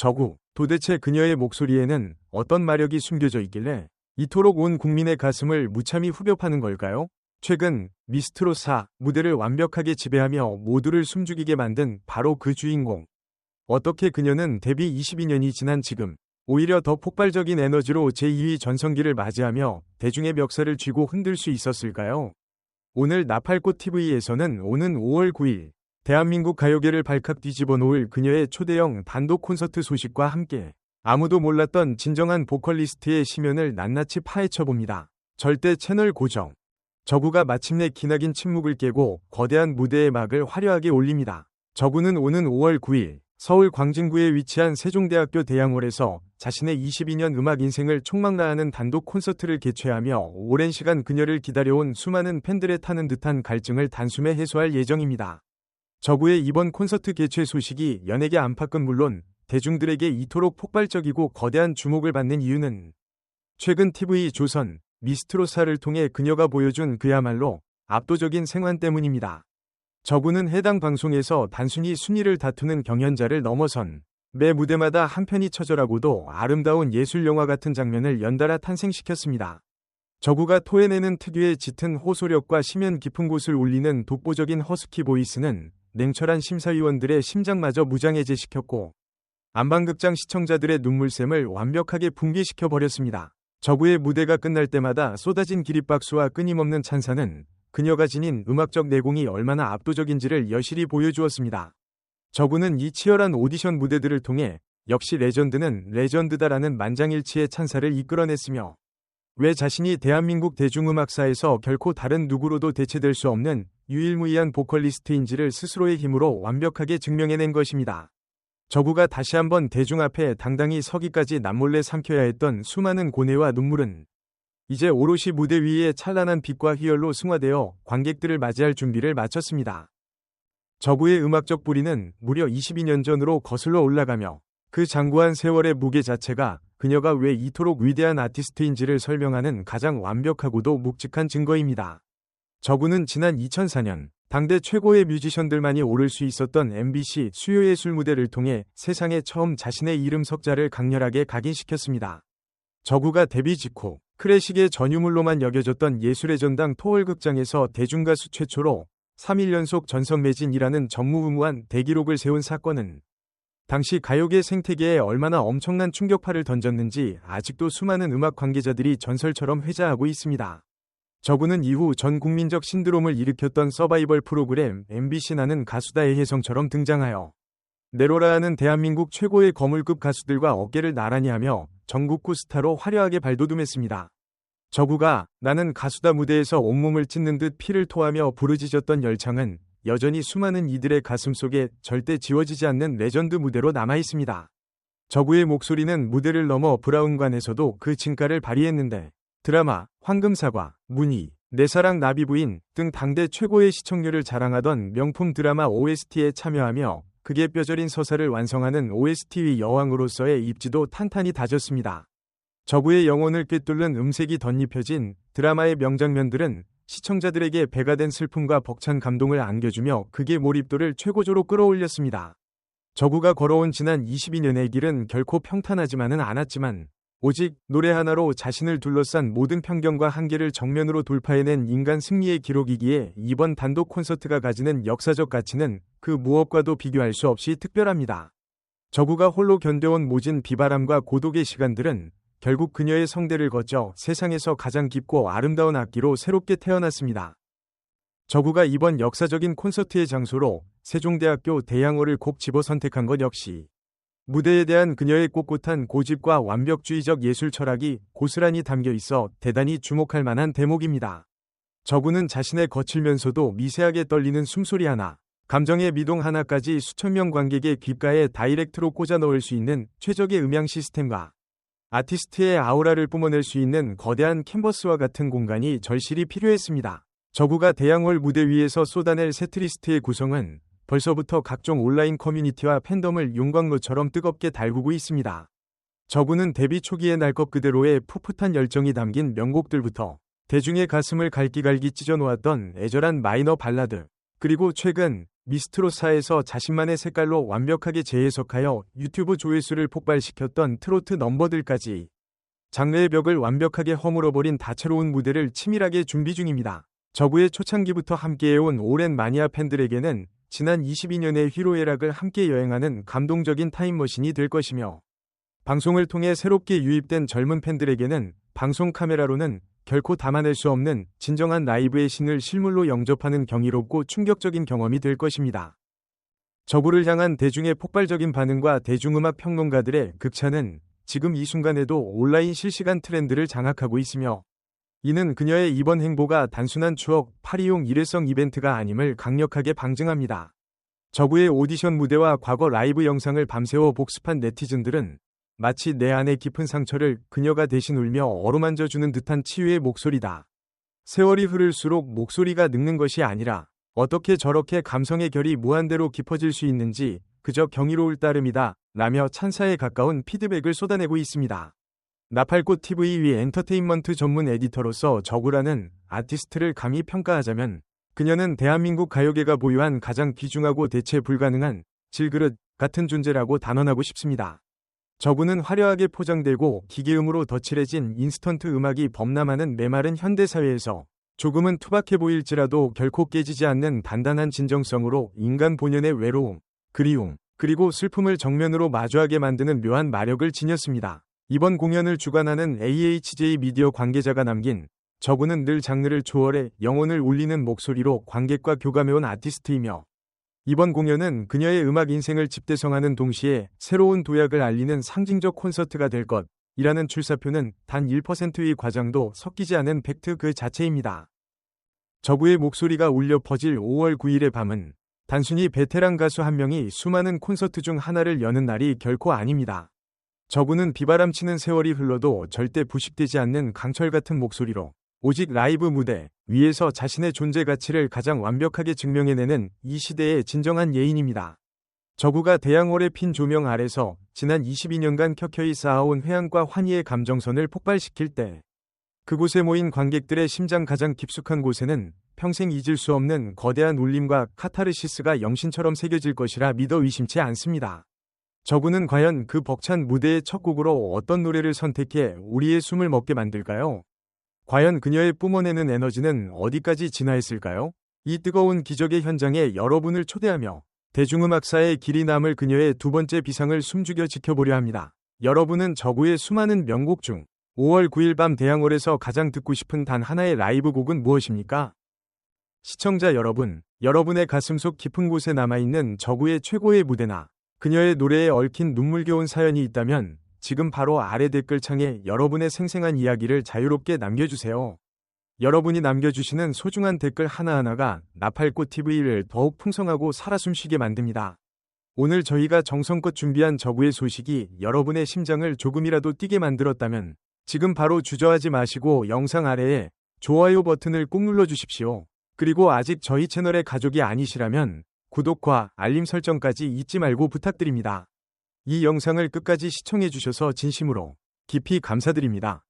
저구, 도대체 그녀의 목소리에는 어떤 마력이 숨겨져 있길래 이토록 온 국민의 가슴을 무참히 후벼 파는 걸까요? 최근 미스트롯4 무대를 완벽하게 지배하며 모두를 숨죽이게 만든 바로 그 주인공. 어떻게 그녀는 데뷔 22년이 지난 지금 오히려 더 폭발적인 에너지로 제2위 전성기를 맞이하며 대중의 멱살을 쥐고 흔들 수 있었을까요? 오늘 나팔꽃TV에서는 오는 5월 9일 대한민국 가요계를 발칵 뒤집어 놓을 그녀의 초대형 단독 콘서트 소식과 함께 아무도 몰랐던 진정한 보컬리스트의 심연을 낱낱이 파헤쳐봅니다. 절대 채널 고정. 저구가 마침내 기나긴 침묵을 깨고 거대한 무대의 막을 화려하게 올립니다. 저구는 오는 5월 9일 서울 광진구에 위치한 세종대학교 대양홀에서 자신의 22년 음악 인생을 총망라하는 단독 콘서트를 개최하며 오랜 시간 그녀를 기다려온 수많은 팬들의 타는 듯한 갈증을 단숨에 해소할 예정입니다. 저구의 이번 콘서트 개최 소식이 연예계 안팎은 물론 대중들에게 이토록 폭발적이고 거대한 주목을 받는 이유는 최근 TV조선 미스트롯4를 통해 그녀가 보여준 그야말로 압도적인 생환 때문입니다. 저구는 해당 방송에서 단순히 순위를 다투는 경연자를 넘어선 매 무대마다 한편이 처절하고도 아름다운 예술영화 같은 장면을 연달아 탄생시켰습니다. 저구가 토해내는 특유의 짙은 호소력과 심연 깊은 곳을 울리는 독보적인 허스키 보이스는 냉철한 심사위원들의 심장마저 무장해제시켰고 안방극장 시청자들의 눈물샘을 완벽하게 붕괴시켜버렸습니다. 저구의 무대가 끝날 때마다 쏟아진 기립박수와 끊임없는 찬사는 그녀가 지닌 음악적 내공이 얼마나 압도적인지를 여실히 보여주었습니다. 저구는 이 치열한 오디션 무대들을 통해 역시 레전드는 레전드다라는 만장일치의 찬사를 이끌어냈으며 왜 자신이 대한민국 대중음악사에서 결코 다른 누구로도 대체될 수 없는 유일무이한 보컬리스트인지를 스스로의 힘으로 완벽하게 증명해낸 것입니다. 저구가 다시 한번 대중 앞에 당당히 서기까지 남몰래 삼켜야 했던 수많은 고뇌와 눈물은 이제 오롯이 무대 위의 찬란한 빛과 희열로 승화되어 관객들을 맞이할 준비를 마쳤습니다. 저구의 음악적 뿌리는 무려 22년 전으로 거슬러 올라가며 그 장구한 세월의 무게 자체가 그녀가 왜 이토록 위대한 아티스트인지를 설명하는 가장 완벽하고도 묵직한 증거입니다. 저구는 지난 2004년 당대 최고의 뮤지션들만이 오를 수 있었던 MBC 수요예술 무대를 통해 세상에 처음 자신의 이름 석자를 강렬하게 각인시켰습니다. 저구가 데뷔 직후 클래식의 전유물로만 여겨졌던 예술의 전당 토월극장에서 대중가수 최초로 3일 연속 전선 매진이라는 전무후무한 대기록을 세운 사건은 당시 가요계 생태계에 얼마나 엄청난 충격파를 던졌는지 아직도 수많은 음악 관계자들이 전설처럼 회자하고 있습니다. 저구는 이후 전 국민적 신드롬을 일으켰던 서바이벌 프로그램 MBC 나는 가수다의 혜성처럼 등장하여 네로라하는 대한민국 최고의 거물급 가수들과 어깨를 나란히 하며 전국구 스타로 화려하게 발돋움했습니다. 저구가 나는 가수다 무대에서 온몸을 찢는 듯 피를 토하며 부르짖었던 열창은 여전히 수많은 이들의 가슴 속에 절대 지워지지 않는 레전드 무대로 남아있습니다. 저구의 목소리는 무대를 넘어 브라운관에서도 그 진가를 발휘했는데 드라마 황금사과, 문희, 내 사랑 나비부인 등 당대 최고의 시청률을 자랑하던 명품 드라마 OST에 참여하며 극의 뼈저린 서사를 완성하는 OST 여왕으로서의 입지도 탄탄히 다졌습니다. 저구의 영혼을 꿰뚫는 음색이 덧입혀진 드라마의 명장면들은 시청자들에게 배가 된 슬픔과 벅찬 감동을 안겨주며 극의 몰입도를 최고조로 끌어올렸습니다. 저구가 걸어온 지난 22년의 길은 결코 평탄하지만은 않았지만 오직 노래 하나로 자신을 둘러싼 모든 편견과 한계를 정면으로 돌파해낸 인간 승리의 기록이기에 이번 단독 콘서트가 가지는 역사적 가치는 그 무엇과도 비교할 수 없이 특별합니다. 저구가 홀로 견뎌온 모진 비바람과 고독의 시간들은 결국 그녀의 성대를 거쳐 세상에서 가장 깊고 아름다운 악기로 새롭게 태어났습니다. 저구가 이번 역사적인 콘서트의 장소로 세종대학교 대양홀을 콕 집어 선택한 것 역시 무대에 대한 그녀의 꼿꼿한 고집과 완벽주의적 예술 철학이 고스란히 담겨 있어 대단히 주목할 만한 대목입니다. 저구는 자신의 거칠면서도 미세하게 떨리는 숨소리 하나, 감정의 미동 하나까지 수천 명 관객의 귓가에 다이렉트로 꽂아 넣을 수 있는 최적의 음향 시스템과 아티스트의 아우라를 뿜어낼 수 있는 거대한 캔버스와 같은 공간이 절실히 필요했습니다. 저구가 대양홀 무대 위에서 쏟아낼 세트리스트의 구성은 벌써부터 각종 온라인 커뮤니티와 팬덤을 용광로처럼 뜨겁게 달구고 있습니다. 저구는 데뷔 초기의 날 것 그대로의 풋풋한 열정이 담긴 명곡들부터 대중의 가슴을 갈기갈기 찢어놓았던 애절한 마이너 발라드, 그리고 최근 미스트롯4에서 자신만의 색깔로 완벽하게 재해석하여 유튜브 조회수를 폭발시켰던 트로트 넘버들까지 장르의 벽을 완벽하게 허물어버린 다채로운 무대를 치밀하게 준비 중입니다. 저구의 초창기부터 함께해온 오랜 마니아 팬들에게는 지난 22년의 희로애락을 함께 여행하는 감동적인 타임머신이 될 것이며, 방송을 통해 새롭게 유입된 젊은 팬들에게는 방송 카메라로는 결코 담아낼 수 없는 진정한 라이브의 신을 실물로 영접하는 경이롭고 충격적인 경험이 될 것입니다. 저구를 향한 대중의 폭발적인 반응과 대중음악 평론가들의 극찬은 지금 이 순간에도 온라인 실시간 트렌드를 장악하고 있으며, 이는 그녀의 이번 행보가 단순한 추억 파리용 일회성 이벤트가 아님을 강력하게 방증합니다. 저구의 오디션 무대와 과거 라이브 영상을 밤새워 복습한 네티즌들은 마치 내 안의 깊은 상처를 그녀가 대신 울며 어루만져주는 듯한 치유의 목소리다. 세월이 흐를수록 목소리가 늙는 것이 아니라 어떻게 저렇게 감성의 결이 무한대로 깊어질 수 있는지 그저 경이로울 따름이다 라며 찬사에 가까운 피드백을 쏟아내고 있습니다. 나팔꽃 TV 엔터테인먼트 전문 에디터로서 저구라는 아티스트를 감히 평가하자면 그녀는 대한민국 가요계가 보유한 가장 귀중하고 대체 불가능한 질그릇 같은 존재라고 단언하고 싶습니다. 저구는 화려하게 포장되고 기계음으로 덧칠해진 인스턴트 음악이 범람하는 메마른 현대사회에서 조금은 투박해 보일지라도 결코 깨지지 않는 단단한 진정성으로 인간 본연의 외로움, 그리움, 그리고 슬픔을 정면으로 마주하게 만드는 묘한 마력을 지녔습니다. 이번 공연을 주관하는 AHJ 미디어 관계자가 남긴 저구는 늘 장르를 초월해 영혼을 울리는 목소리로 관객과 교감해온 아티스트이며, 이번 공연은 그녀의 음악 인생을 집대성하는 동시에 새로운 도약을 알리는 상징적 콘서트가 될 것이라는 출사표는 단 1%의 과장도 섞이지 않은 팩트 그 자체입니다. 저구의 목소리가 울려 퍼질 5월 9일의 밤은 단순히 베테랑 가수 한 명이 수많은 콘서트 중 하나를 여는 날이 결코 아닙니다. 저구는 비바람치는 세월이 흘러도 절대 부식되지 않는 강철 같은 목소리로 오직 라이브 무대 위에서 자신의 존재 가치를 가장 완벽하게 증명해내는 이 시대의 진정한 예인입니다. 저구가 대양월의 핀 조명 아래서 지난 22년간 켜켜이 쌓아온 회한과 환희의 감정선을 폭발시킬 때, 그곳에 모인 관객들의 심장 가장 깊숙한 곳에는 평생 잊을 수 없는 거대한 울림과 카타르시스가 영신처럼 새겨질 것이라 믿어 의심치 않습니다. 저구는 과연 그 벅찬 무대의 첫 곡으로 어떤 노래를 선택해 우리의 숨을 먹게 만들까요? 과연 그녀의 뿜어내는 에너지는 어디까지 진화했을까요? 이 뜨거운 기적의 현장에 여러분을 초대하며 대중음악사의 길이 남을 그녀의 두 번째 비상을 숨죽여 지켜보려 합니다. 여러분은 저구의 수많은 명곡 중 5월 9일 밤 대양홀에서 가장 듣고 싶은 단 하나의 라이브 곡은 무엇입니까? 시청자 여러분, 여러분의 가슴속 깊은 곳에 남아있는 저구의 최고의 무대나 그녀의 노래에 얽힌 눈물겨운 사연이 있다면 지금 바로 아래 댓글창에 여러분의 생생한 이야기를 자유롭게 남겨주세요. 여러분이 남겨주시는 소중한 댓글 하나하나가 나팔꽃 TV를 더욱 풍성하고 살아 숨쉬게 만듭니다. 오늘 저희가 정성껏 준비한 저구의 소식이 여러분의 심장을 조금이라도 뛰게 만들었다면 지금 바로 주저하지 마시고 영상 아래에 좋아요 버튼을 꼭 눌러주십시오. 그리고 아직 저희 채널의 가족이 아니시라면 구독과 알림 설정까지 잊지 말고 부탁드립니다. 이 영상을 끝까지 시청해주셔서 진심으로 깊이 감사드립니다.